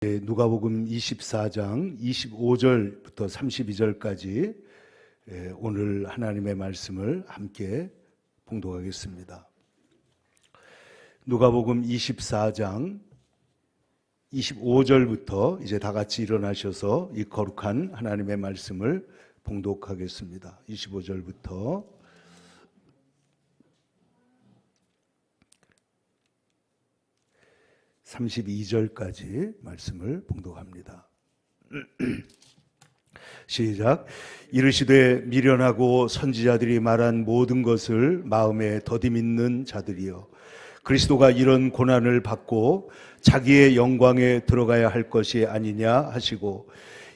누가복음 24장 25절부터 32절까지 오늘 하나님의 말씀을 함께 봉독하겠습니다. 누가복음 24장 25절부터 이제 다 같이 일어나셔서 이 거룩한 하나님의 말씀을 봉독하겠습니다. 25절부터 32절까지 말씀을 봉독합니다. 시작. 이르시되 미련하고 선지자들이 말한 모든 것을 마음에 더디밌는 자들이여, 그리스도가 이런 고난을 받고 자기의 영광에 들어가야 할 것이 아니냐 하시고,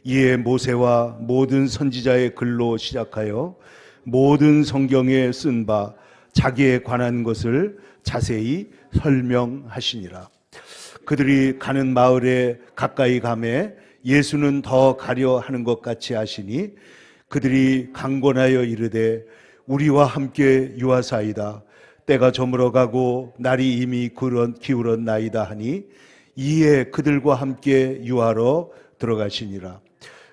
이에 모세와 모든 선지자의 글로 시작하여 모든 성경에 쓴 바 자기에 관한 것을 자세히 설명하시니라. 그들이 가는 마을에 가까이 가매 예수는 더 가려 하는 것 같이 하시니, 그들이 강권하여 이르되 우리와 함께 유하사이다. 때가 저물어 가고 날이 이미 기울었나이다 하니, 이에 그들과 함께 유하러 들어가시니라.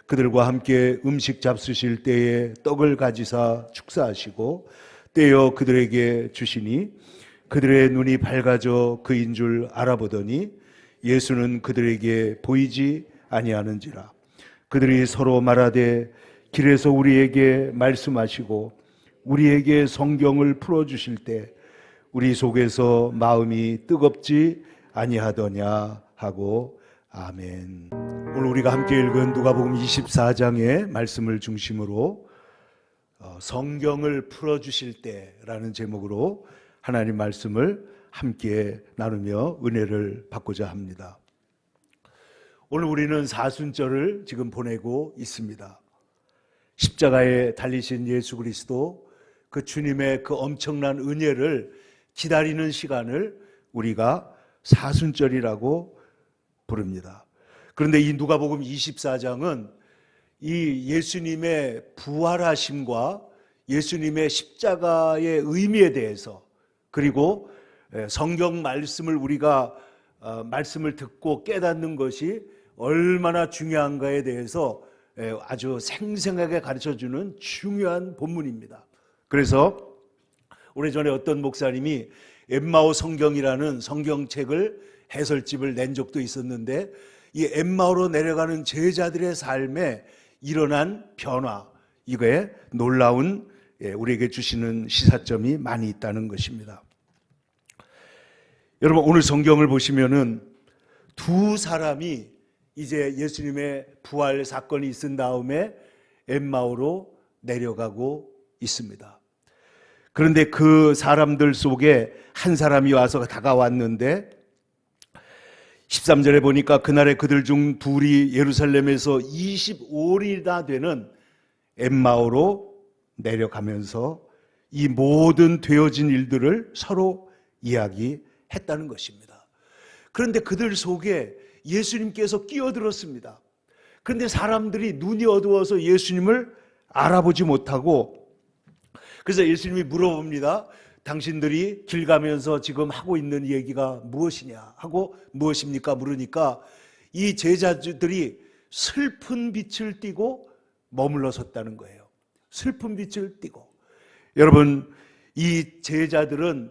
그들과 함께 음식 잡수실 때에 떡을 가지사 축사하시고 떼어 그들에게 주시니, 그들의 눈이 밝아져 그인 줄 알아보더니 예수는 그들에게 보이지 아니하는지라. 그들이 서로 말하되 길에서 우리에게 말씀하시고 우리에게 성경을 풀어주실 때 우리 속에서 마음이 뜨겁지 아니하더냐 하고. 아멘. 오늘 우리가 함께 읽은 누가복음 24장의 말씀을 중심으로 성경을 풀어주실 때라는 제목으로 하나님 말씀을 함께 나누며 은혜를 받고자 합니다. 오늘 우리는 사순절을 지금 보내고 있습니다. 십자가에 달리신 예수 그리스도, 그 주님의 그 엄청난 은혜를 기다리는 시간을 우리가 사순절이라고 부릅니다. 그런데 이 누가복음 24장은 이 예수님의 부활하심과 예수님의 십자가의 의미에 대해서, 그리고 성경 말씀을 우리가 말씀을 듣고 깨닫는 것이 얼마나 중요한가에 대해서 아주 생생하게 가르쳐주는 중요한 본문입니다. 그래서 오래전에 어떤 목사님이 엠마오 성경이라는 성경책을 해설집을 낸 적도 있었는데, 이 엠마오로 내려가는 제자들의 삶에 일어난 변화, 이거에 놀라운 우리에게 주시는 시사점이 많이 있다는 것입니다. 여러분, 오늘 성경을 보시면은 두 사람이 이제 예수님의 부활 사건이 있은 다음에 엠마오로 내려가고 있습니다. 그런데 그 사람들 속에 한 사람이 와서 다가왔는데, 13절에 보니까 그날에 그들 중 둘이 예루살렘에서 25리나 되는 엠마오로 내려가면서 이 모든 되어진 일들을 서로 이야기했다는 것입니다. 그런데 그들 속에 예수님께서 끼어들었습니다. 그런데 사람들이 눈이 어두워서 예수님을 알아보지 못하고, 그래서 예수님이 물어봅니다. 당신들이 길 가면서 지금 하고 있는 얘기가 무엇이냐 하고, 무엇입니까 물으니까 이 제자들이 슬픈 빛을 띠고 머물러 섰다는 거예요. 슬픈 빛을 띠고. 여러분, 이 제자들은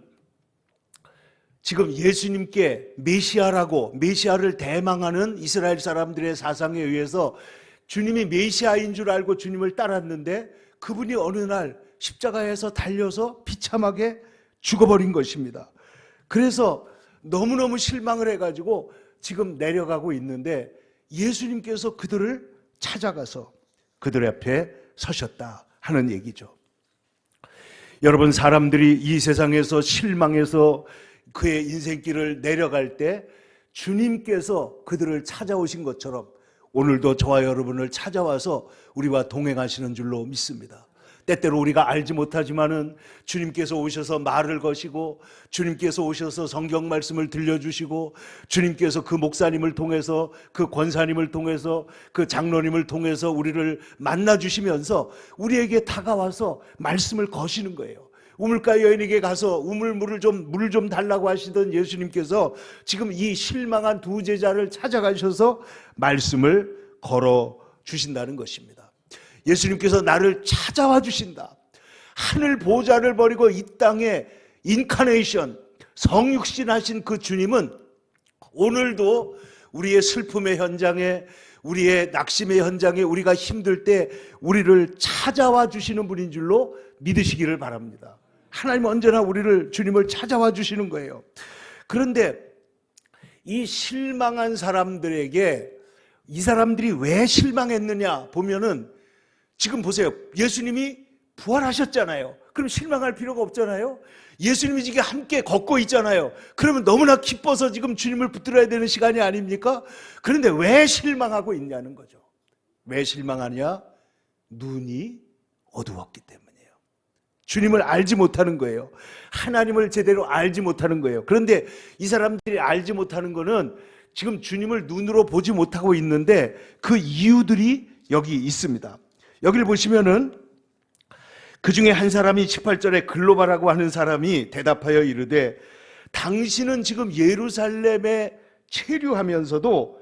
지금 예수님께 메시아라고, 메시아를 대망하는 이스라엘 사람들의 사상에 의해서 주님이 메시아인 줄 알고 주님을 따랐는데, 그분이 어느 날 십자가에서 달려서 비참하게 죽어버린 것입니다. 그래서 너무너무 실망을 해가지고 지금 내려가고 있는데, 예수님께서 그들을 찾아가서 그들 앞에 서셨다 하는 얘기죠. 여러분, 사람들이 이 세상에서 실망해서 그의 인생길을 내려갈 때 주님께서 그들을 찾아오신 것처럼 오늘도 저와 여러분을 찾아와서 우리와 동행하시는 줄로 믿습니다. 때때로 우리가 알지 못하지만은 주님께서 오셔서 말을 거시고, 주님께서 오셔서 성경 말씀을 들려주시고, 주님께서 그 목사님을 통해서, 그 권사님을 통해서, 그 장로님을 통해서 우리를 만나주시면서 우리에게 다가와서 말씀을 거시는 거예요. 우물가 여인에게 가서 물을 좀 달라고 하시던 예수님께서 지금 이 실망한 두 제자를 찾아가셔서 말씀을 걸어 주신다는 것입니다. 예수님께서 나를 찾아와 주신다. 하늘 보좌를 버리고 이 땅에 인카네이션, 성육신 하신 그 주님은 오늘도 우리의 슬픔의 현장에, 우리의 낙심의 현장에, 우리가 힘들 때 우리를 찾아와 주시는 분인 줄로 믿으시기를 바랍니다. 하나님은 언제나 주님을 찾아와 주시는 거예요. 그런데 이 실망한 사람들에게 이 사람들이 왜 실망했느냐 보면은, 지금 보세요. 예수님이 부활하셨잖아요. 그럼 실망할 필요가 없잖아요. 예수님이 지금 함께 걷고 있잖아요. 그러면 너무나 기뻐서 지금 주님을 붙들어야 되는 시간이 아닙니까? 그런데 왜 실망하고 있냐는 거죠. 왜 실망하냐? 눈이 어두웠기 때문이에요. 주님을 알지 못하는 거예요. 하나님을 제대로 알지 못하는 거예요. 그런데 이 사람들이 알지 못하는 거는 지금 주님을 눈으로 보지 못하고 있는데 그 이유들이 여기 있습니다. 여기를 보시면은 그 중에 한 사람이 18절에 글로바라고 하는 사람이 대답하여 이르되, 당신은 지금 예루살렘에 체류하면서도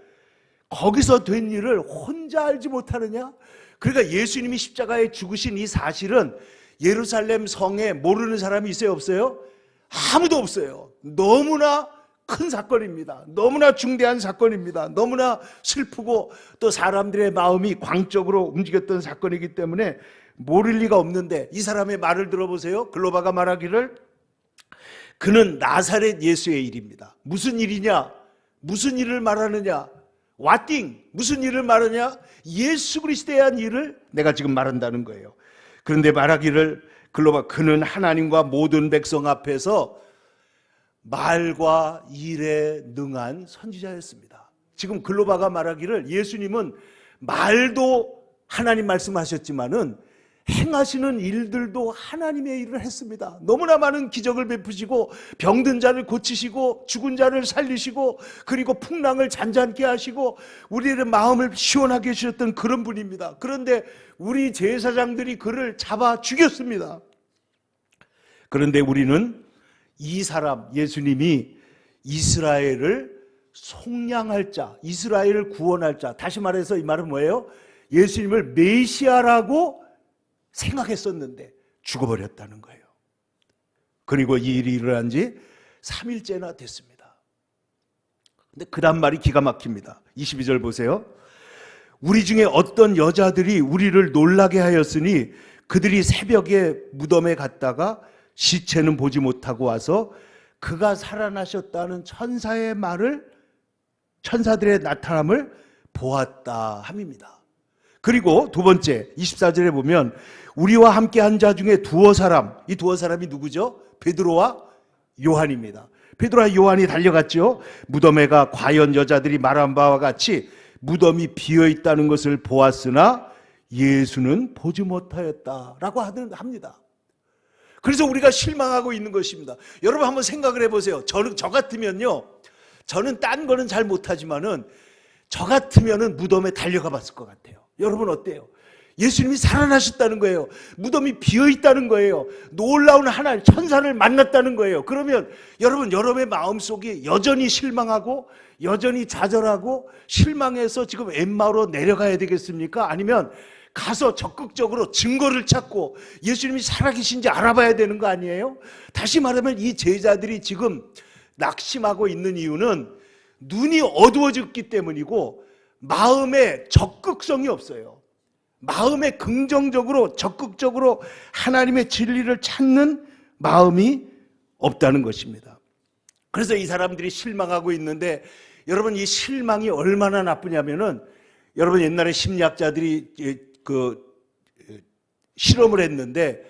거기서 된 일을 혼자 알지 못하느냐? 그러니까 예수님이 십자가에 죽으신 이 사실은 예루살렘 성에 모르는 사람이 있어요, 없어요? 아무도 없어요. 너무나 큰 사건입니다. 너무나 중대한 사건입니다. 너무나 슬프고 또 사람들의 마음이 광적으로 움직였던 사건이기 때문에 모를 리가 없는데, 이 사람의 말을 들어보세요. 글로바가 말하기를, 그는 나사렛 예수의 일입니다. 무슨 일이냐? 무슨 일을 말하느냐? 왓띵, 무슨 일을 말하냐? 예수 그리스도에 대한 일을 내가 지금 말한다는 거예요. 그런데 말하기를, 글로바, 그는 하나님과 모든 백성 앞에서 말과 일에 능한 선지자였습니다. 지금 글로바가 말하기를, 예수님은 말도 하나님 말씀하셨지만은 행하시는 일들도 하나님의 일을 했습니다. 너무나 많은 기적을 베푸시고 병든 자를 고치시고 죽은 자를 살리시고 그리고 풍랑을 잔잔케 하시고 우리의 마음을 시원하게 해주셨던 그런 분입니다. 그런데 우리 제사장들이 그를 잡아 죽였습니다. 그런데 우리는 이 사람 예수님이 이스라엘을 속량할 자, 이스라엘을 구원할 자, 다시 말해서 이 말은 뭐예요? 예수님을 메시아라고 생각했었는데 죽어버렸다는 거예요. 그리고 이 일이 일어난 지 3일째나 됐습니다. 근데 그 다음 말이 기가 막힙니다. 22절 보세요. 우리 중에 어떤 여자들이 우리를 놀라게 하였으니 그들이 새벽에 무덤에 갔다가 시체는 보지 못하고 와서 그가 살아나셨다는 천사의 말을, 천사들의 나타남을 보았다 함입니다. 그리고 두 번째 24절에 보면 우리와 함께 한 자 중에 두어 사람, 이 두어 사람이 누구죠? 베드로와 요한입니다. 베드로와 요한이 달려갔죠. 무덤에가 과연 여자들이 말한 바와 같이 무덤이 비어 있다는 것을 보았으나 예수는 보지 못하였다라고 합니다. 그래서 우리가 실망하고 있는 것입니다. 여러분 한번 생각을 해보세요. 저 같으면요, 저는 딴 거는 잘 못하지만은 저 같으면은 무덤에 달려가 봤을 것 같아요. 여러분 어때요? 예수님이 살아나셨다는 거예요. 무덤이 비어있다는 거예요. 놀라운 하나님, 천사를 만났다는 거예요. 그러면 여러분의 마음속이 여전히 실망하고 여전히 좌절하고 실망해서 지금 엠마오로 내려가야 되겠습니까? 아니면 가서 적극적으로 증거를 찾고 예수님이 살아계신지 알아봐야 되는 거 아니에요? 다시 말하면 이 제자들이 지금 낙심하고 있는 이유는 눈이 어두워졌기 때문이고 마음에 적극성이 없어요. 마음에 긍정적으로 적극적으로 하나님의 진리를 찾는 마음이 없다는 것입니다. 그래서 이 사람들이 실망하고 있는데, 여러분 이 실망이 얼마나 나쁘냐면은, 여러분 옛날에 심리학자들이 실험을 했는데,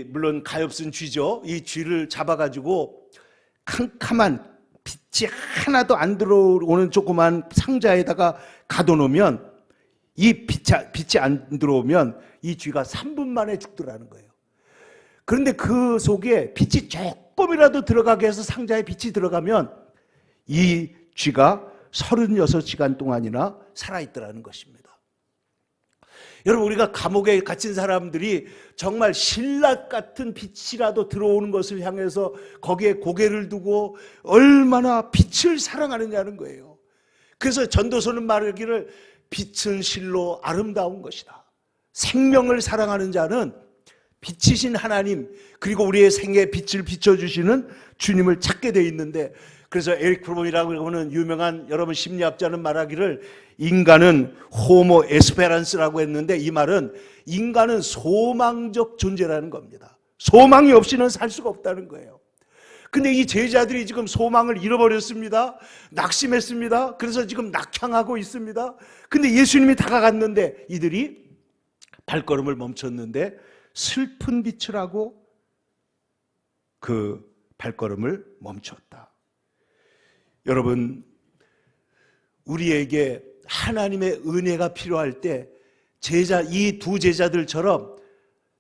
물론 가엾은 쥐죠. 이 쥐를 잡아가지고 캄캄한 빛이 하나도 안 들어오는 조그만 상자에다가 가둬놓으면, 이 빛이 안 들어오면 이 쥐가 3분 만에 죽더라는 거예요. 그런데 그 속에 빛이 조금이라도 들어가게 해서 상자에 빛이 들어가면 이 쥐가 36시간 동안이나 살아있더라는 것입니다. 여러분, 우리가 감옥에 갇힌 사람들이 정말 신라 같은 빛이라도 들어오는 것을 향해서 거기에 고개를 두고 얼마나 빛을 사랑하느냐는 거예요. 그래서 전도서는 말하기를 빛은 실로 아름다운 것이다. 생명을 사랑하는 자는 빛이신 하나님, 그리고 우리의 생애에 빛을 비춰주시는 주님을 찾게 돼 있는데, 그래서 에릭 프롬이라고 하는 유명한 여러분 심리학자는 말하기를 인간은 호모 에스페란스라고 했는데, 이 말은 인간은 소망적 존재라는 겁니다. 소망이 없이는 살 수가 없다는 거예요. 근데 이 제자들이 지금 소망을 잃어버렸습니다. 낙심했습니다. 그래서 지금 낙향하고 있습니다. 근데 예수님이 다가갔는데 이들이 발걸음을 멈췄는데 슬픈 빛을 하고 그 발걸음을 멈췄다. 여러분, 우리에게 하나님의 은혜가 필요할 때 이 두 제자들처럼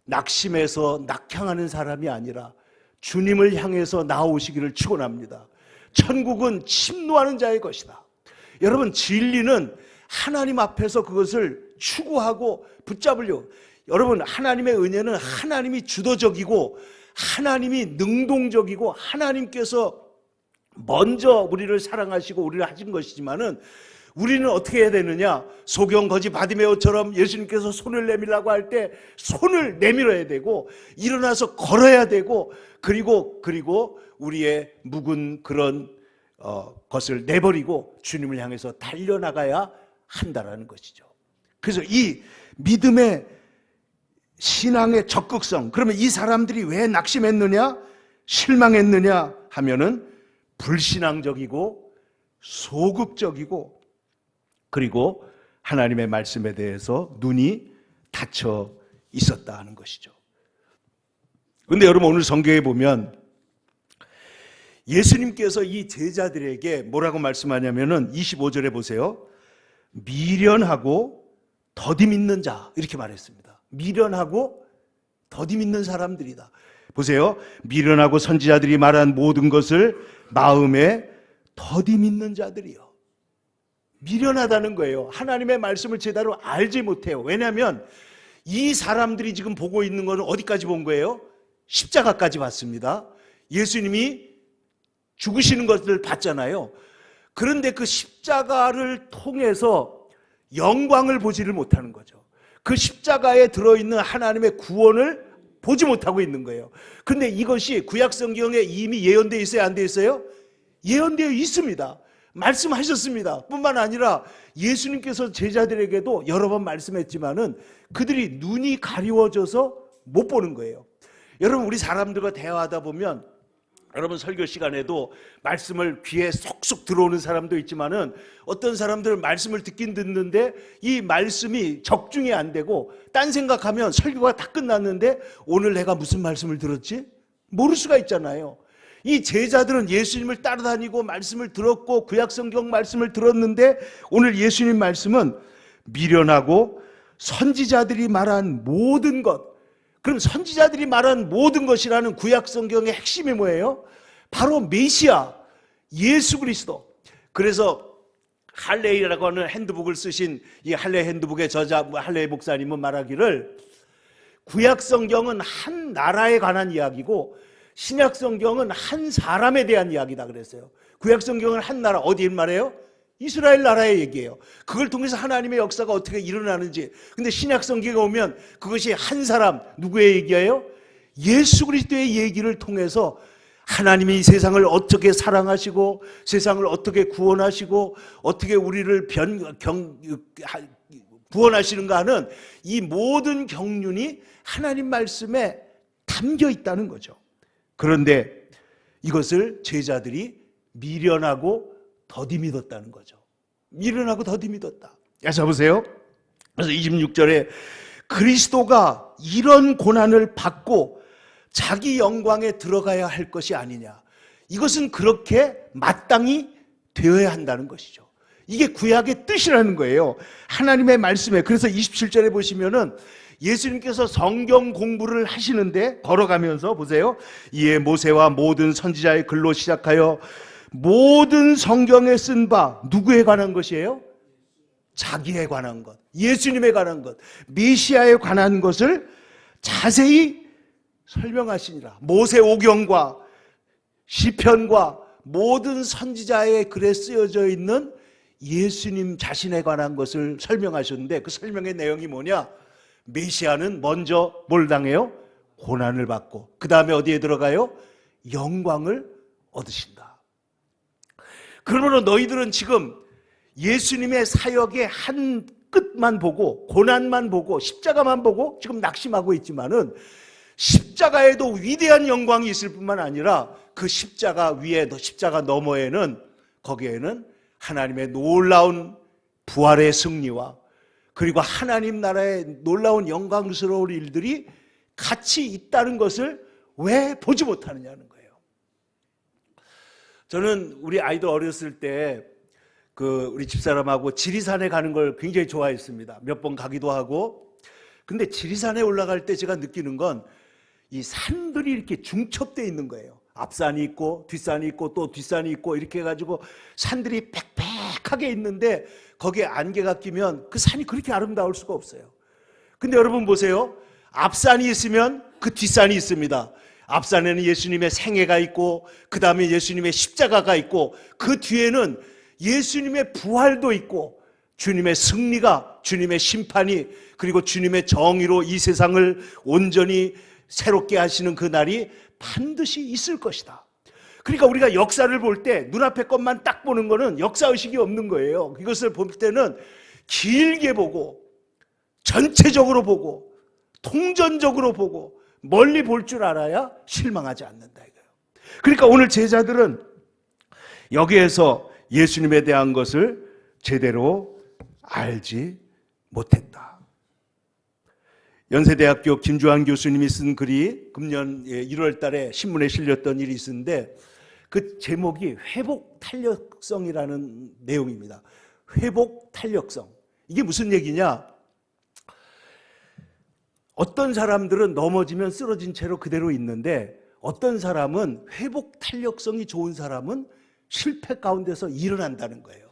낙심해서 낙향하는 사람이 아니라 주님을 향해서 나오시기를 축원합니다. 천국은 침노하는 자의 것이다. 여러분, 진리는 하나님 앞에서 그것을 추구하고 붙잡으려고. 여러분, 하나님의 은혜는 하나님이 주도적이고 하나님이 능동적이고 하나님께서 먼저 우리를 사랑하시고 우리를 하신 것이지만은 우리는 어떻게 해야 되느냐? 소경 거지 바디메오처럼 예수님께서 손을 내밀라고 할 때 손을 내밀어야 되고 일어나서 걸어야 되고 그리고 우리의 묵은 그런 것을 내버리고 주님을 향해서 달려나가야 한다라는 것이죠. 그래서 이 믿음의 신앙의 적극성, 그러면 이 사람들이 왜 낙심했느냐, 실망했느냐 하면은 불신앙적이고 소극적이고 그리고 하나님의 말씀에 대해서 눈이 닫혀 있었다 하는 것이죠. 그런데 여러분, 오늘 성경에 보면 예수님께서 이 제자들에게 뭐라고 말씀하냐면은 25절에 보세요. 미련하고 더디 믿는 자, 이렇게 말했습니다. 미련하고 더디 믿는 사람들이다. 보세요. 미련하고 선지자들이 말한 모든 것을 마음에 더디 믿는 자들이요. 미련하다는 거예요. 하나님의 말씀을 제대로 알지 못해요. 왜냐하면 이 사람들이 지금 보고 있는 것은 어디까지 본 거예요? 십자가까지 봤습니다. 예수님이 죽으시는 것을 봤잖아요. 그런데 그 십자가를 통해서 영광을 보지를 못하는 거죠. 그 십자가에 들어있는 하나님의 구원을 보지 못하고 있는 거예요. 그런데 이것이 구약 성경에 이미 예언되어 있어요? 안 되어 있어요? 예언되어 있습니다. 말씀하셨습니다. 뿐만 아니라 예수님께서 제자들에게도 여러 번 말씀했지만은 그들이 눈이 가리워져서 못 보는 거예요. 여러분, 우리 사람들과 대화하다 보면 여러분 설교 시간에도 말씀을 귀에 쏙쏙 들어오는 사람도 있지만은 어떤 사람들은 말씀을 듣긴 듣는데 이 말씀이 적중이 안 되고 딴 생각하면 설교가 다 끝났는데 오늘 내가 무슨 말씀을 들었지? 모를 수가 있잖아요. 이 제자들은 예수님을 따라다니고 말씀을 들었고 구약성경 말씀을 들었는데 오늘 예수님 말씀은 미련하고 선지자들이 말한 모든 것. 그럼 선지자들이 말한 모든 것이라는 구약성경의 핵심이 뭐예요? 바로 메시아, 예수 그리스도. 그래서 할레이라고 하는 핸드북을 쓰신 이 할레 핸드북의 저자 할레 목사님은 말하기를 구약성경은 한 나라에 관한 이야기고 신약성경은 한 사람에 대한 이야기다 그랬어요. 구약성경은 한 나라, 어디에 말해요? 이스라엘 나라의 얘기예요. 그걸 통해서 하나님의 역사가 어떻게 일어나는지. 근데 신약성경에 오면 그것이 한 사람, 누구의 얘기예요? 예수 그리스도의 얘기를 통해서 하나님이 이 세상을 어떻게 사랑하시고 세상을 어떻게 구원하시고 어떻게 우리를 구원하시는가 하는 이 모든 경륜이 하나님 말씀에 담겨 있다는 거죠. 그런데 이것을 제자들이 미련하고 더디 믿었다는 거죠. 미련하고 더디 믿었다. 자, 보세요. 그래서 26절에 그리스도가 이런 고난을 받고 자기 영광에 들어가야 할 것이 아니냐. 이것은 그렇게 마땅히 되어야 한다는 것이죠. 이게 구약의 뜻이라는 거예요. 하나님의 말씀에. 그래서 27절에 보시면은 예수님께서 성경 공부를 하시는데 걸어가면서 보세요. 이에 모세와 모든 선지자의 글로 시작하여 모든 성경에 쓴 바 누구에 관한 것이에요? 자기에 관한 것, 예수님에 관한 것, 메시아에 관한 것을 자세히 설명하시니라. 모세오경과 시편과 모든 선지자의 글에 쓰여져 있는 예수님 자신에 관한 것을 설명하셨는데, 그 설명의 내용이 뭐냐? 메시아는 먼저 뭘 당해요? 고난을 받고, 그 다음에 어디에 들어가요? 영광을 얻으신다. 그러므로 너희들은 지금 예수님의 사역의 한 끝만 보고, 고난만 보고, 십자가만 보고 지금 낙심하고 있지만은, 십자가에도 위대한 영광이 있을 뿐만 아니라 그 십자가 위에, 십자가 너머에는, 거기에는 하나님의 놀라운 부활의 승리와 그리고 하나님 나라의 놀라운 영광스러운 일들이 같이 있다는 것을 왜 보지 못하느냐는 거예요. 저는 우리 아이들 어렸을 때 우리 집사람하고 지리산에 가는 걸 굉장히 좋아했습니다. 몇 번 가기도 하고. 근데 지리산에 올라갈 때 제가 느끼는 건 이 산들이 이렇게 중첩되어 있는 거예요. 앞산이 있고 뒷산이 있고 또 뒷산이 있고 이렇게 해가지고 산들이 빽빽하게 있는데 거기에 안개가 끼면 그 산이 그렇게 아름다울 수가 없어요. 근데 여러분 보세요. 앞산이 있으면 그 뒷산이 있습니다. 앞산에는 예수님의 생애가 있고, 그 다음에 예수님의 십자가가 있고, 그 뒤에는 예수님의 부활도 있고, 주님의 승리가, 주님의 심판이, 그리고 주님의 정의로 이 세상을 온전히 새롭게 하시는 그 날이 반드시 있을 것이다. 그러니까 우리가 역사를 볼 때 눈앞의 것만 딱 보는 거는 역사의식이 없는 거예요. 이것을 볼 때는 길게 보고, 전체적으로 보고, 통전적으로 보고, 멀리 볼 줄 알아야 실망하지 않는다 이거예요. 그러니까 오늘 제자들은 여기에서 예수님에 대한 것을 제대로 알지 못했다. 연세대학교 김주환 교수님이 쓴 글이 금년 1월 달에 신문에 실렸던 일이 있었는데, 그 제목이 회복 탄력성이라는 내용입니다. 회복 탄력성. 이게 무슨 얘기냐? 어떤 사람들은 넘어지면 쓰러진 채로 그대로 있는데, 어떤 사람은 회복 탄력성이 좋은 사람은 실패 가운데서 일어난다는 거예요.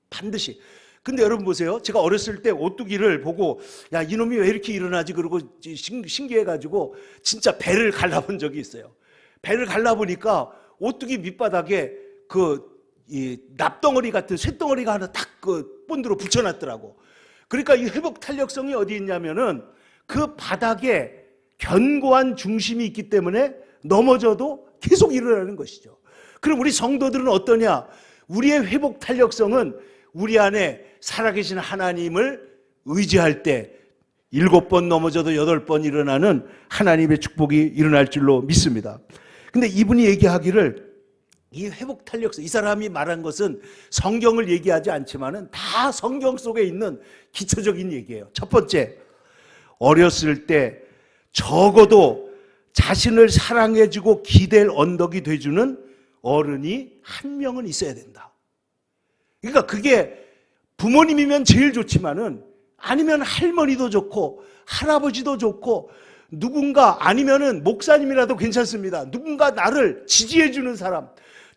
반드시. 근데 여러분 보세요. 제가 어렸을 때 오뚜기를 보고, 야, 이놈이 왜 이렇게 일어나지? 그러고 신기해가지고 진짜 배를 갈라본 적이 있어요. 배를 갈라보니까 오뚜기 밑바닥에 이 납덩어리 같은 쇳덩어리가 하나 딱 본드로 붙여놨더라고. 그러니까 이 회복 탄력성이 어디 있냐면은 그 바닥에 견고한 중심이 있기 때문에 넘어져도 계속 일어나는 것이죠. 그럼 우리 성도들은 어떠냐? 우리의 회복 탄력성은 우리 안에 살아계신 하나님을 의지할 때 7번 넘어져도 8번 일어나는 하나님의 축복이 일어날 줄로 믿습니다. 근데 이분이 얘기하기를, 이 회복 탄력성, 이 사람이 말한 것은 성경을 얘기하지 않지만은 다 성경 속에 있는 기초적인 얘기예요. 첫 번째, 어렸을 때 적어도 자신을 사랑해주고 기댈 언덕이 돼주는 어른이 한 명은 있어야 된다. 그러니까 그게 부모님이면 제일 좋지만은, 아니면 할머니도 좋고 할아버지도 좋고, 누군가, 아니면은 목사님이라도 괜찮습니다. 누군가 나를 지지해주는 사람,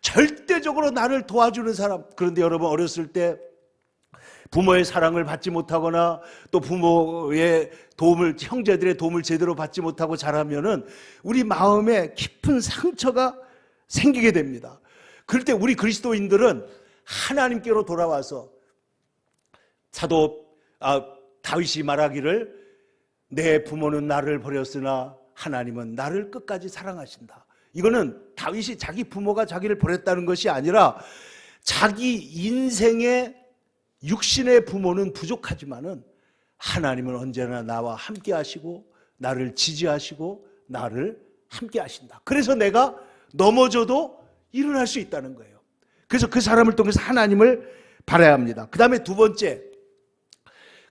절대적으로 나를 도와주는 사람. 그런데 여러분, 어렸을 때 부모의 사랑을 받지 못하거나 또 부모의 도움을, 형제들의 도움을 제대로 받지 못하고 자라면은 우리 마음에 깊은 상처가 생기게 됩니다. 그럴 때 우리 그리스도인들은 하나님께로 돌아와서, 다윗이 말하기를, 내 부모는 나를 버렸으나 하나님은 나를 끝까지 사랑하신다. 이거는 다윗이 자기 부모가 자기를 버렸다는 것이 아니라, 자기 인생의 육신의 부모는 부족하지만은 하나님은 언제나 나와 함께 하시고 나를 지지하시고 나를 함께 하신다. 그래서 내가 넘어져도 일어날 수 있다는 거예요. 그래서 그 사람을 통해서 하나님을 바라야 합니다. 그 다음에 두 번째,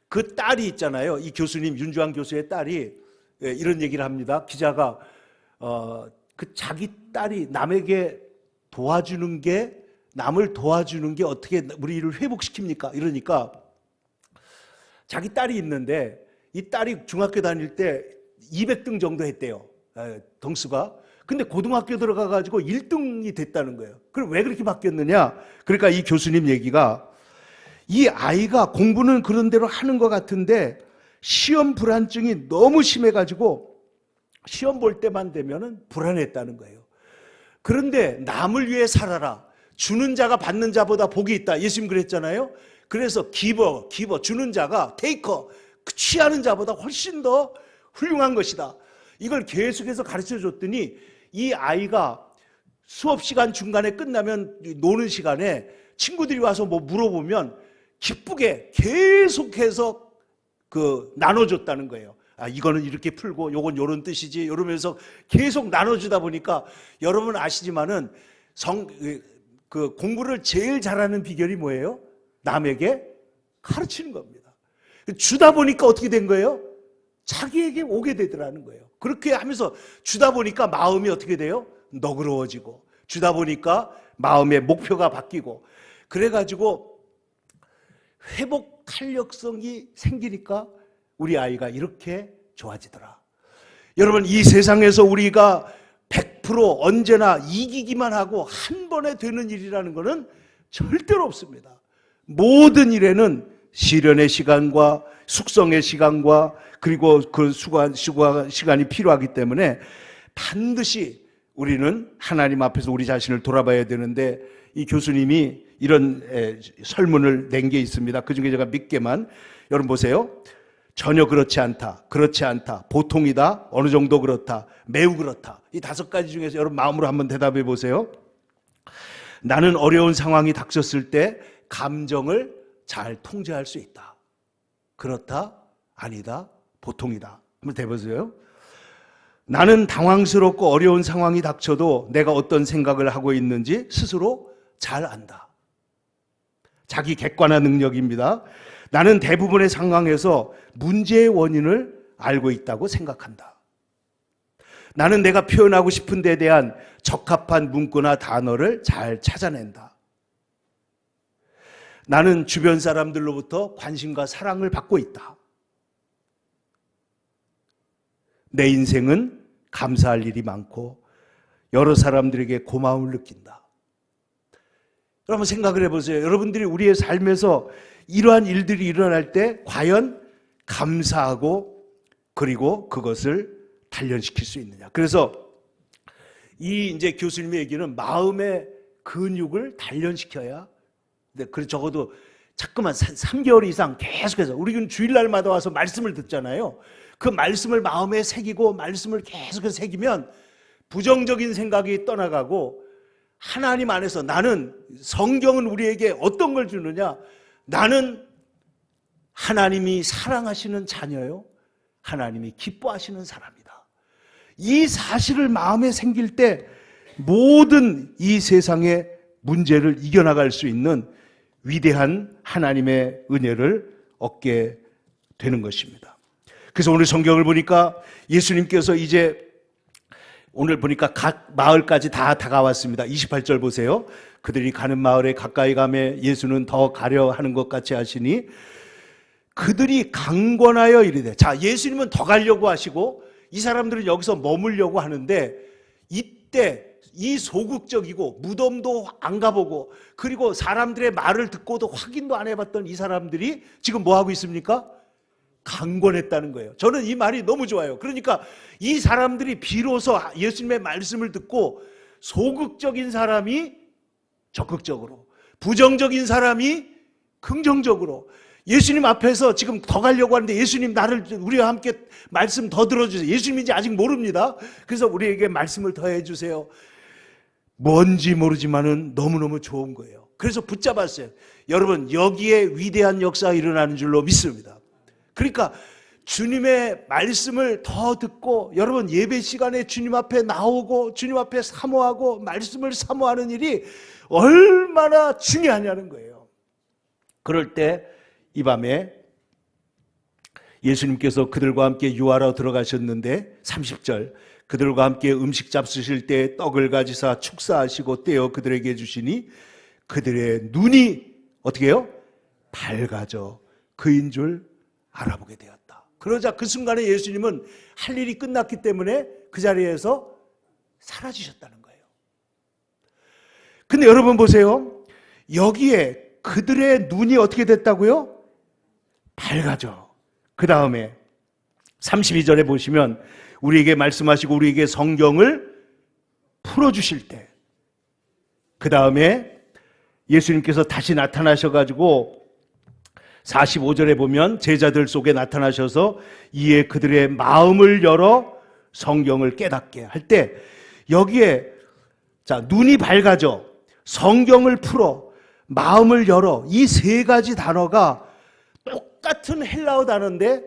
그 딸이 있잖아요. 이 교수님, 윤주환 교수의 딸이 이런 얘기를 합니다. 기자가 그 자기 딸이 남에게 도와주는 게, 남을 도와주는 게 어떻게 우리를 회복시킵니까? 이러니까 자기 딸이 있는데, 이 딸이 중학교 다닐 때 200등 정도 했대요. 덩수가. 근데 고등학교 들어가가지고 1등이 됐다는 거예요. 그럼 왜 그렇게 바뀌었느냐? 그러니까 이 교수님 얘기가, 이 아이가 공부는 그런 대로 하는 것 같은데 시험 불안증이 너무 심해가지고 시험 볼 때만 되면은 불안했다는 거예요. 그런데 남을 위해 살아라. 주는 자가 받는 자보다 복이 있다. 예수님 그랬잖아요. 그래서 기버, 주는 자가 테이커, 취하는 자보다 훨씬 더 훌륭한 것이다. 이걸 계속해서 가르쳐 줬더니 이 아이가 수업 시간 중간에 끝나면 노는 시간에 친구들이 와서 뭐 물어보면 기쁘게 계속해서 나눠줬다는 거예요. 이거는 이렇게 풀고 요건 요런 뜻이지 이러면서 계속 나눠주다 보니까 여러분 아시지만은 공부를 제일 잘하는 비결이 뭐예요? 남에게 가르치는 겁니다. 주다 보니까 어떻게 된 거예요? 자기에게 오게 되더라는 거예요. 그렇게 하면서 주다 보니까 마음이 어떻게 돼요? 너그러워지고 주다 보니까 마음의 목표가 바뀌고 그래가지고 회복 탄력성이 생기니까 우리 아이가 이렇게 좋아지더라. 여러분 이 세상에서 우리가 100% 언제나 이기기만 하고 한 번에 되는 일이라는 것은 절대로 없습니다. 모든 일에는 시련의 시간과 숙성의 시간과 그리고 그 시간이 필요하기 때문에 반드시 우리는 하나님 앞에서 우리 자신을 돌아봐야 되는데 이 교수님이 이런 설문을 낸 게 있습니다. 그중에 제가 몇 개만 여러분 보세요. 전혀 그렇지 않다, 그렇지 않다, 보통이다, 어느 정도 그렇다, 매우 그렇다. 이 5가지 중에서 여러분 마음으로 한번 대답해 보세요. 나는 어려운 상황이 닥쳤을 때 감정을 잘 통제할 수 있다. 그렇다, 아니다, 보통이다. 한번 대보세요. 나는 당황스럽고 어려운 상황이 닥쳐도 내가 어떤 생각을 하고 있는지 스스로 잘 안다. 자기 객관화 능력입니다. 나는 대부분의 상황에서 문제의 원인을 알고 있다고 생각한다. 나는 내가 표현하고 싶은 데 대한 적합한 문구나 단어를 잘 찾아낸다. 나는 주변 사람들로부터 관심과 사랑을 받고 있다. 내 인생은 감사할 일이 많고 여러 사람들에게 고마움을 느낀다. 여러분 생각을 해보세요. 여러분들이 우리의 삶에서 이러한 일들이 일어날 때 과연 감사하고 그리고 그것을 단련시킬 수 있느냐. 그래서 이 이제 교수님의 얘기는 마음의 근육을 단련시켜야. 근데 적어도 자꾸만 3개월 이상 계속해서 우리는 주일날마다 와서 말씀을 듣잖아요. 그 말씀을 마음에 새기고 말씀을 계속해서 새기면 부정적인 생각이 떠나가고 하나님 안에서 나는 성경은 우리에게 어떤 걸 주느냐? 나는 하나님이 사랑하시는 자녀요. 하나님이 기뻐하시는 사람이다. 이 사실을 마음에 생길 때 모든 이 세상의 문제를 이겨나갈 수 있는 위대한 하나님의 은혜를 얻게 되는 것입니다. 그래서 오늘 성경을 보니까 예수님께서 이제 오늘 보니까 각 마을까지 다 다가왔습니다. 28절 보세요. 그들이 가는 마을에 가까이 가매 예수는 더 가려 하는 것 같이 하시니 그들이 강권하여 이르되. 자, 예수님은 더 가려고 하시고 이 사람들은 여기서 머물려고 하는데 이때 이 소극적이고 무덤도 안 가보고 그리고 사람들의 말을 듣고도 확인도 안 해봤던 이 사람들이 지금 뭐 하고 있습니까? 강권했다는 거예요. 저는 이 말이 너무 좋아요. 그러니까 이 사람들이 비로소 예수님의 말씀을 듣고 소극적인 사람이 적극적으로, 부정적인 사람이 긍정적으로 예수님 앞에서 지금 더 가려고 하는데 예수님 우리와 함께 말씀 더 들어주세요. 예수님인지 아직 모릅니다. 그래서 우리에게 말씀을 더 해주세요. 뭔지 모르지만은 너무너무 좋은 거예요. 그래서 붙잡았어요. 여러분 여기에 위대한 역사가 일어나는 줄로 믿습니다. 그러니까 주님의 말씀을 더 듣고 여러분 예배 시간에 주님 앞에 나오고 주님 앞에 사모하고 말씀을 사모하는 일이 얼마나 중요하냐는 거예요. 그럴 때 이 밤에 예수님께서 그들과 함께 유하러 들어가셨는데 30절 그들과 함께 음식 잡수실 때 떡을 가지사 축사하시고 떼어 그들에게 주시니 그들의 눈이 어떻게 해요? 밝아져 그인 줄 알아보게 되었다. 그러자 그 순간에 예수님은 할 일이 끝났기 때문에 그 자리에서 사라지셨다는 거예요. 근데 여러분 보세요. 여기에 그들의 눈이 어떻게 됐다고요? 밝아져. 그 다음에 32절에 보시면 우리에게 말씀하시고 우리에게 성경을 풀어주실 때, 그 다음에 예수님께서 다시 나타나셔가지고 45절에 보면 제자들 속에 나타나셔서 이에 그들의 마음을 열어 성경을 깨닫게 할 때, 여기에 자, 눈이 밝아져, 성경을 풀어, 마음을 열어, 이 세 가지 단어가 똑같은 헬라어 단어인데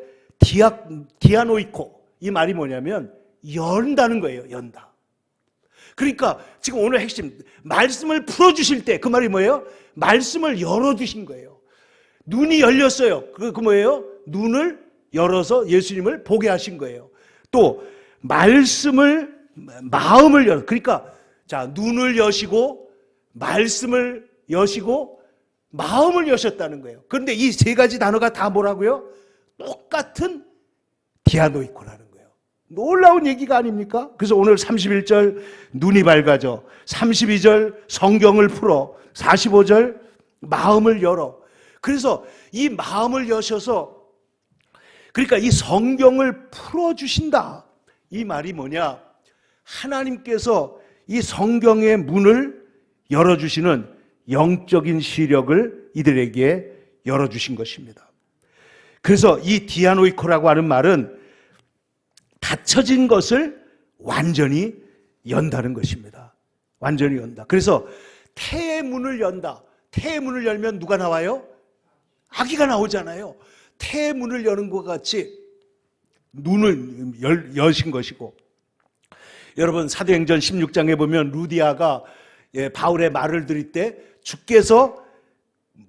디아노이코, 이 말이 뭐냐면 연다는 거예요. 연다. 그러니까 지금 오늘 핵심, 말씀을 풀어주실 때 그 말이 뭐예요? 말씀을 열어주신 거예요. 눈이 열렸어요. 그 뭐예요? 눈을 열어서 예수님을 보게 하신 거예요. 또 말씀을, 마음을 열어, 그러니까 자, 눈을 여시고 말씀을 여시고 마음을 여셨다는 거예요. 그런데 이 세 가지 단어가 다 뭐라고요? 똑같은 디아노이코라는 거예요. 놀라운 얘기가 아닙니까? 그래서 오늘 31절 눈이 밝아져, 32절 성경을 풀어, 45절 마음을 열어. 그래서 이 마음을 여셔서, 그러니까 이 성경을 풀어주신다, 이 말이 뭐냐? 하나님께서 이 성경의 문을 열어주시는 영적인 시력을 이들에게 열어주신 것입니다. 그래서 이 디아노이코라고 하는 말은 닫혀진 것을 완전히 연다는 것입니다. 완전히 연다. 그래서 태의 문을 연다. 태의 문을 열면 누가 나와요? 아기가 나오잖아요. 태의 문을 여는 것 같이 눈을 여신 것이고, 여러분 사도행전 16장에 보면 루디아가 바울의 말을 들을 때 주께서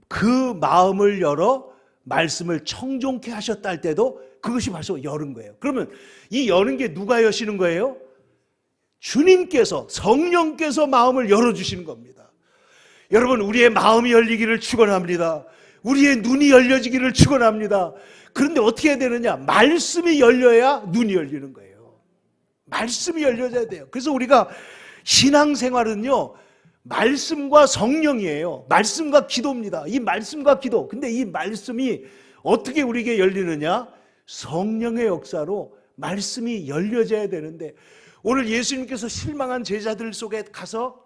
그 마음을 열어 말씀을 청종케 하셨다 할 때도 그것이 벌써 여는 거예요. 그러면 이 여는 게 누가 여시는 거예요? 주님께서, 성령께서 마음을 열어주시는 겁니다. 여러분, 우리의 마음이 열리기를 축원합니다. 우리의 눈이 열려지기를 축원합니다. 그런데 어떻게 해야 되느냐? 말씀이 열려야 눈이 열리는 거예요. 말씀이 열려야 돼요. 그래서 우리가 신앙생활은요, 말씀과 성령이에요. 말씀과 기도입니다. 이 말씀과 기도. 근데 이 말씀이 어떻게 우리에게 열리느냐? 성령의 역사로 말씀이 열려져야 되는데, 오늘 예수님께서 실망한 제자들 속에 가서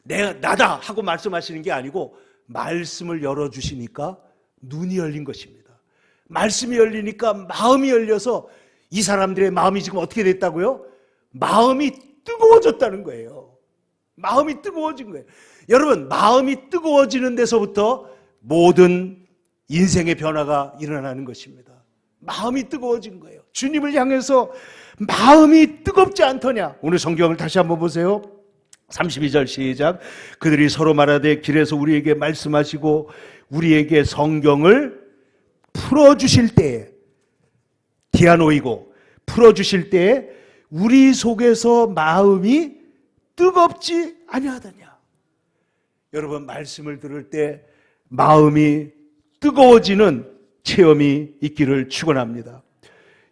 내가 나다 하고 말씀하시는 게 아니고 말씀을 열어주시니까 눈이 열린 것입니다. 말씀이 열리니까 마음이 열려서 이 사람들의 마음이 지금 어떻게 됐다고요? 마음이 뜨거워졌다는 거예요. 마음이 뜨거워진 거예요. 여러분, 마음이 뜨거워지는 데서부터 모든 인생의 변화가 일어나는 것입니다. 마음이 뜨거워진 거예요. 주님을 향해서 마음이 뜨겁지 않더냐? 오늘 성경을 다시 한번 보세요. 32절 시작. 그들이 서로 말하되 길에서 우리에게 말씀하시고 우리에게 성경을 풀어주실 때에, 디아노이고 풀어주실 때에 우리 속에서 마음이 뜨겁지 아니하더냐? 여러분, 말씀을 들을 때 마음이 뜨거워지는 체험이 있기를 축원합니다.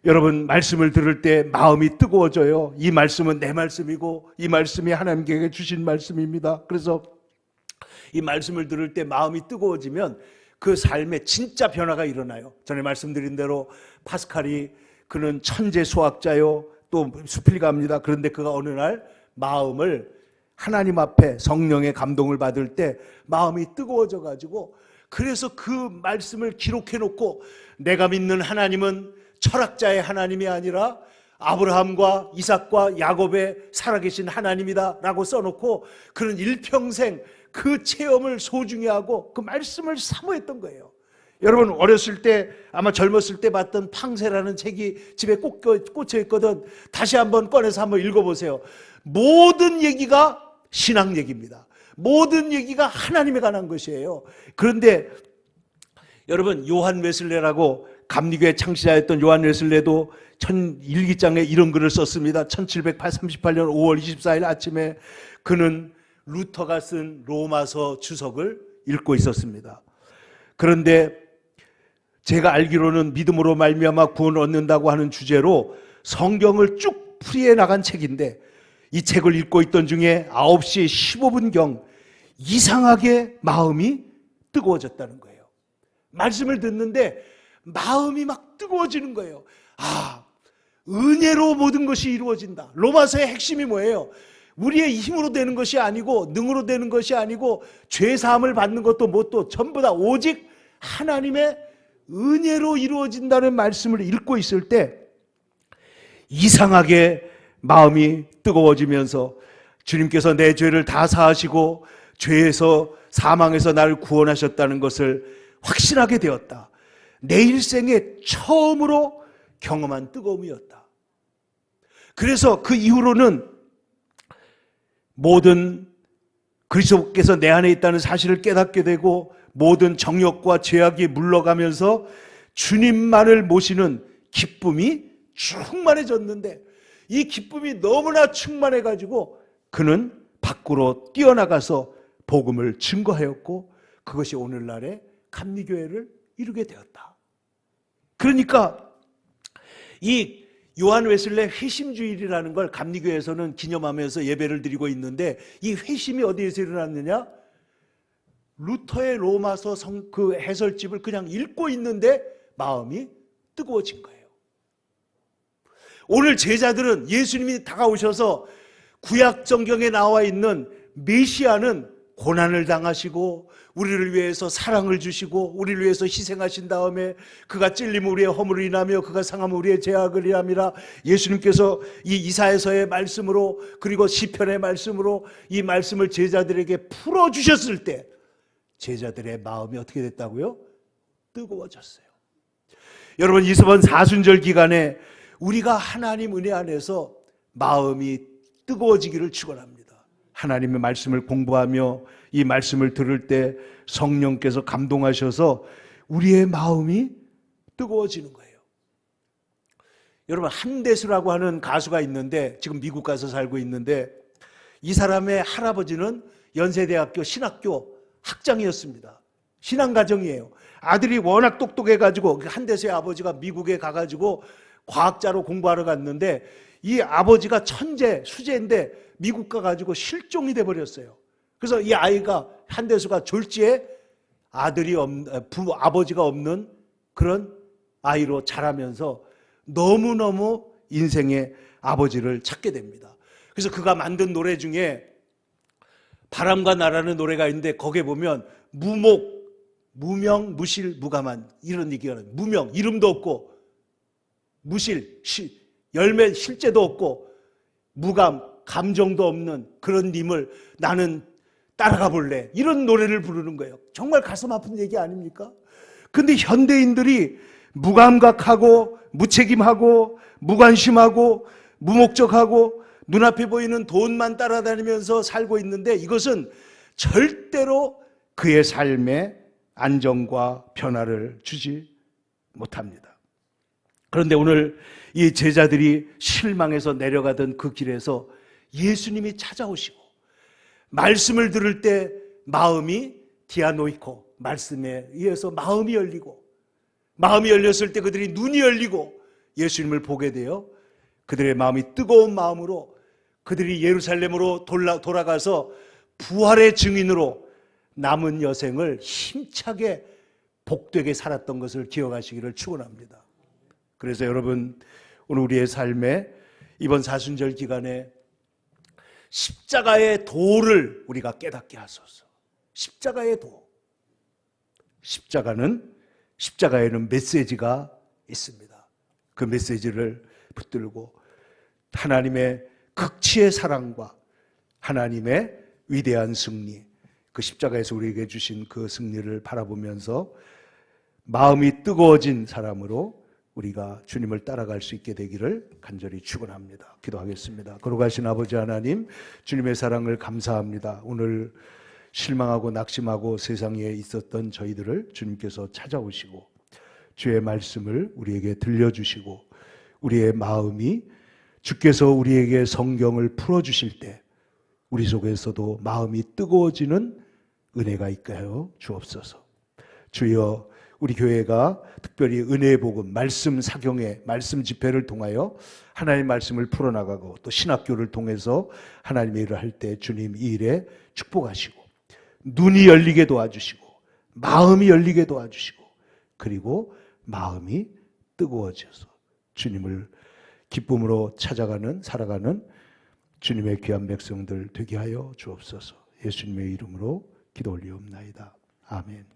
여러분, 말씀을 들을 때 마음이 뜨거워져요. 이 말씀은 내 말씀이고 이 말씀이 하나님께 주신 말씀입니다. 그래서 이 말씀을 들을 때 마음이 뜨거워지면 그 삶에 진짜 변화가 일어나요. 전에 말씀드린 대로 파스칼이, 그는 천재 수학자요, 또 수필가입니다. 그런데 그가 어느 날 마음을 하나님 앞에 성령의 감동을 받을 때 마음이 뜨거워져 가지고, 그래서 그 말씀을 기록해 놓고 내가 믿는 하나님은 철학자의 하나님이 아니라 아브라함과 이삭과 야곱의 살아계신 하나님이다 라고 써놓고 그는 일평생 그 체험을 소중히 하고 그 말씀을 사모했던 거예요. 여러분, 어렸을 때 아마 젊었을 때 봤던 팡세라는 책이 집에 꼭 꽂혀 있거든. 다시 한번 꺼내서 한번 읽어보세요. 모든 얘기가 신앙 얘기입니다. 모든 얘기가 하나님에 관한 것이에요. 그런데 여러분, 요한 웨슬레라고 감리교의 창시자였던 요한 웨슬레도 일기장에 이런 글을 썼습니다. 1738년 5월 24일 아침에 그는 루터가 쓴 로마서 주석을 읽고 있었습니다. 그런데 제가 알기로는 믿음으로 말미암아 구원을 얻는다고 하는 주제로 성경을 쭉 풀이해 나간 책인데, 이 책을 읽고 있던 중에 9시 15분경 이상하게 마음이 뜨거워졌다는 거예요. 말씀을 듣는데 마음이 막 뜨거워지는 거예요. 아, 은혜로 모든 것이 이루어진다. 로마서의 핵심이 뭐예요? 우리의 힘으로 되는 것이 아니고 능으로 되는 것이 아니고 죄 사함을 받는 것도 뭣도 전부 다 오직 하나님의 은혜로 이루어진다는 말씀을 읽고 있을 때 이상하게 마음이 뜨거워지면서 주님께서 내 죄를 다 사하시고 죄에서 사망에서 나를 구원하셨다는 것을 확신하게 되었다. 내 일생에 처음으로 경험한 뜨거움이었다. 그래서 그 이후로는 모든 그리스도께서 내 안에 있다는 사실을 깨닫게 되고 모든 정욕과 죄악이 물러가면서 주님만을 모시는 기쁨이 충만해졌는데 이 기쁨이 너무나 충만해가지고 그는 밖으로 뛰어나가서 복음을 증거하였고 그것이 오늘날의 감리교회를 이루게 되었다. 그러니까 이 요한 웨슬레 회심주일이라는 걸 감리교회에서는 기념하면서 예배를 드리고 있는데 이 회심이 어디에서 일어났느냐? 루터의 로마서 그 해설집을 그냥 읽고 있는데 마음이 뜨거워진 거예요. 오늘 제자들은 예수님이 다가오셔서 구약 성경에 나와 있는 메시아는 고난을 당하시고 우리를 위해서 사랑을 주시고 우리를 위해서 희생하신 다음에 그가 찔림 우리의 허물을 인하며 그가 상함 우리의 죄악을 인함이라 예수님께서 이 이사야서의 말씀으로 그리고 시편의 말씀으로 이 말씀을 제자들에게 풀어주셨을 때 제자들의 마음이 어떻게 됐다고요? 뜨거워졌어요. 여러분 이번 사순절 기간에 우리가 하나님 은혜 안에서 마음이 뜨거워지기를 축원합니다. 하나님의 말씀을 공부하며 이 말씀을 들을 때 성령께서 감동하셔서 우리의 마음이 뜨거워지는 거예요. 여러분 한대수라고 하는 가수가 있는데 지금 미국 가서 살고 있는데 이 사람의 할아버지는 연세대학교 신학교 학장이었습니다. 신앙가정이에요. 아들이 워낙 똑똑해가지고 한대수의 아버지가 미국에 가가지고 과학자로 공부하러 갔는데 이 아버지가 천재 수재인데 미국 가가지고 실종이 돼버렸어요. 그래서 이 아이가 한대수가 졸지에 아버지가 없는 그런 아이로 자라면서 너무너무 인생의 아버지를 찾게 됩니다. 그래서 그가 만든 노래 중에 바람과 나라는 노래가 있는데 거기에 보면 무명, 무실, 무감한 이런 얘기가 나요. 무명, 이름도 없고 무실, 열매 실제도 없고 무감, 감정도 없는 그런 님을 나는 따라가 볼래 이런 노래를 부르는 거예요. 정말 가슴 아픈 얘기 아닙니까? 근데 현대인들이 무감각하고 무책임하고 무관심하고 무목적하고 눈앞에 보이는 돈만 따라다니면서 살고 있는데 이것은 절대로 그의 삶에 안정과 변화를 주지 못합니다. 그런데 오늘 이 제자들이 실망해서 내려가던 그 길에서 예수님이 찾아오시고 말씀을 들을 때 마음이 디아노이코 말씀에 의해서 마음이 열리고 마음이 열렸을 때 그들이 눈이 열리고 예수님을 보게 되어 그들의 마음이 뜨거운 마음으로 그들이 예루살렘으로 돌아가서 부활의 증인으로 남은 여생을 힘차게 복되게 살았던 것을 기억하시기를 축원합니다. 그래서 여러분 오늘 우리의 삶에 이번 사순절 기간에 십자가의 도를 우리가 깨닫게 하소서. 십자가의 도. 십자가에는 메시지가 있습니다. 그 메시지를 붙들고 하나님의 극치의 사랑과 하나님의 위대한 승리, 그 십자가에서 우리에게 주신 그 승리를 바라보면서 마음이 뜨거워진 사람으로 우리가 주님을 따라갈 수 있게 되기를 간절히 축원합니다. 기도하겠습니다. 거룩하신 아버지 하나님, 주님의 사랑을 감사합니다. 오늘 실망하고 낙심하고 세상에 있었던 저희들을 주님께서 찾아오시고 주의 말씀을 우리에게 들려주시고 우리의 마음이 주께서 우리에게 성경을 풀어주실 때 우리 속에서도 마음이 뜨거워지는 은혜가 있게 하여 주옵소서. 주여, 우리 교회가 특별히 은혜의 복음, 말씀 사경회, 말씀 집회를 통하여 하나님의 말씀을 풀어나가고 또 신학교를 통해서 하나님의 일을 할 때 주님 이 일에 축복하시고 눈이 열리게 도와주시고 마음이 열리게 도와주시고 그리고 마음이 뜨거워져서 주님을 기쁨으로 찾아가는 살아가는 주님의 귀한 백성들 되게 하여 주옵소서. 예수님의 이름으로 기도 올리옵나이다. 아멘.